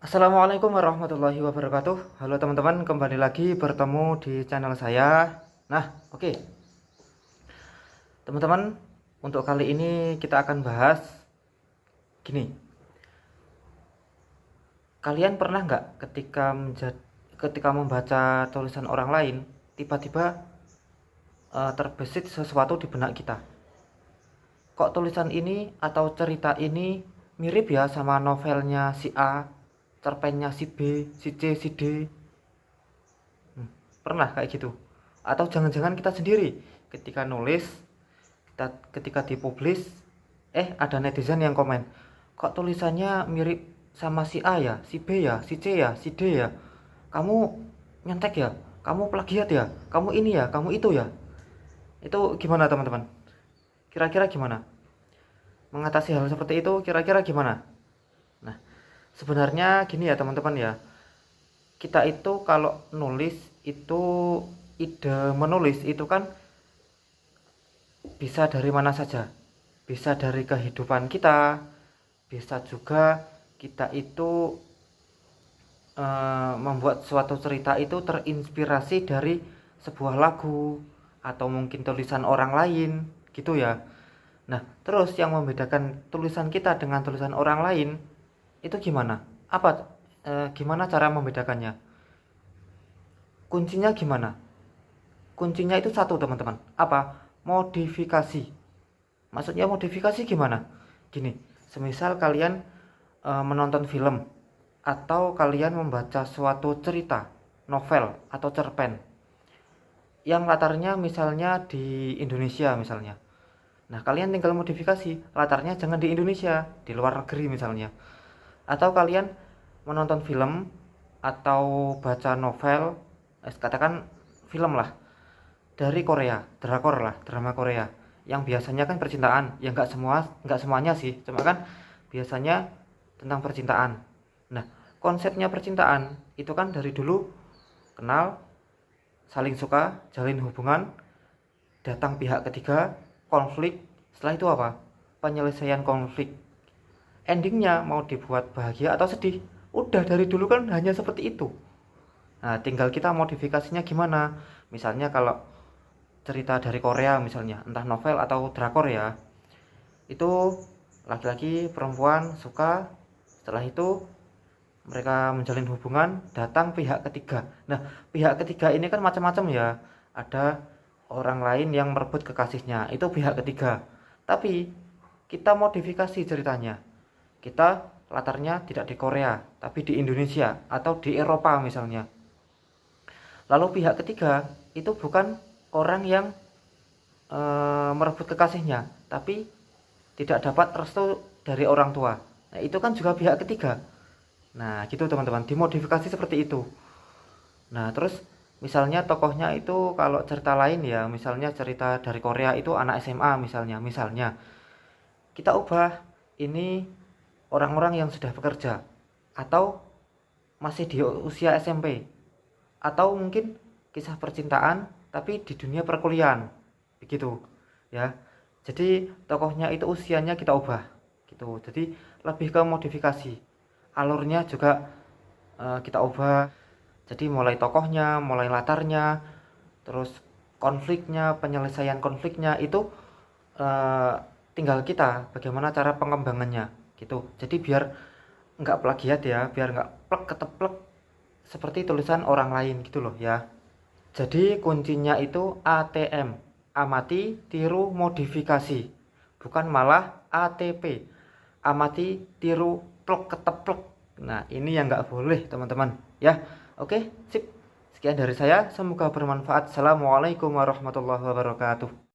Assalamualaikum warahmatullahi wabarakatuh. Halo teman-teman, kembali lagi bertemu di channel saya. Nah, oke. Teman-teman, untuk kali ini kita akan bahas gini. Kalian pernah nggak ketika membaca tulisan orang lain, tiba-tiba terbesit sesuatu di benak kita? Kok tulisan ini atau cerita ini mirip ya sama novelnya si A, cerpennya si B, si C, si D? Pernah kayak gitu? Atau jangan-jangan kita sendiri ketika nulis, ketika dipublis, ada netizen yang komen, kok tulisannya mirip sama si A ya, si B ya, si C ya, si D ya, kamu nyontek ya, kamu plagiat ya, kamu ini ya, kamu itu ya. Itu gimana teman-teman? Kira-kira gimana mengatasi hal seperti itu? Kira-kira gimana? Nah, sebenarnya gini ya teman-teman ya, kita itu kalau nulis itu, ide menulis itu kan bisa dari mana saja. Bisa dari kehidupan kita, bisa juga kita itu membuat suatu cerita itu terinspirasi dari sebuah lagu atau mungkin tulisan orang lain gitu ya. Nah, terus yang membedakan tulisan kita dengan tulisan orang lain itu gimana? Gimana cara membedakannya? Kuncinya gimana? Kuncinya itu satu teman-teman. Apa? Modifikasi. Maksudnya modifikasi gimana? Gini, semisal kalian menonton film atau kalian membaca suatu cerita, novel atau cerpen yang latarnya misalnya di Indonesia misalnya. Nah, kalian tinggal modifikasi, latarnya jangan di Indonesia, di luar negeri misalnya. Atau kalian menonton film atau baca novel, katakan film lah, dari Korea, drakor lah, drama Korea, yang biasanya kan percintaan, ya nggak semuanya sih, cuma kan biasanya tentang percintaan. Nah, konsepnya percintaan itu kan dari dulu kenal, saling suka, jalin hubungan, datang pihak ketiga, konflik, setelah itu apa? Penyelesaian konflik. Endingnya mau dibuat bahagia atau sedih, udah dari dulu kan hanya seperti itu. Nah, tinggal kita modifikasinya gimana. Misalnya kalau cerita dari Korea misalnya, entah novel atau drakor ya, itu laki-laki perempuan suka, setelah itu mereka menjalin hubungan, datang pihak ketiga. Nah, pihak ketiga ini kan macam-macam ya, ada orang lain yang merebut kekasihnya, itu pihak ketiga. Tapi kita modifikasi ceritanya, kita latarnya tidak di Korea tapi di Indonesia atau di Eropa misalnya. Lalu pihak ketiga itu bukan orang yang merebut kekasihnya, tapi tidak dapat restu dari orang tua. Nah, itu kan juga pihak ketiga. Nah, gitu teman-teman, dimodifikasi seperti itu. Nah, terus misalnya tokohnya itu kalau cerita lain ya, misalnya cerita dari Korea itu anak SMA misalnya kita ubah ini orang-orang yang sudah bekerja atau masih di usia SMP, atau mungkin kisah percintaan tapi di dunia perkuliahan begitu ya. Jadi tokohnya itu usianya kita ubah gitu, jadi lebih ke modifikasi. Alurnya juga kita ubah, jadi mulai tokohnya, mulai latarnya, terus konfliknya, penyelesaian konfliknya itu eh, tinggal kita bagaimana cara pengembangannya gitu. Jadi biar nggak plagiat ya, biar nggak plek keteplek seperti tulisan orang lain gitu loh ya. Jadi kuncinya itu ATM, amati, tiru, modifikasi, bukan malah ATP, amati, tiru, plek keteplek. Nah, ini yang nggak boleh teman-teman ya. Oke, sip. Sekian dari saya, semoga bermanfaat. Assalamualaikum warahmatullahi wabarakatuh.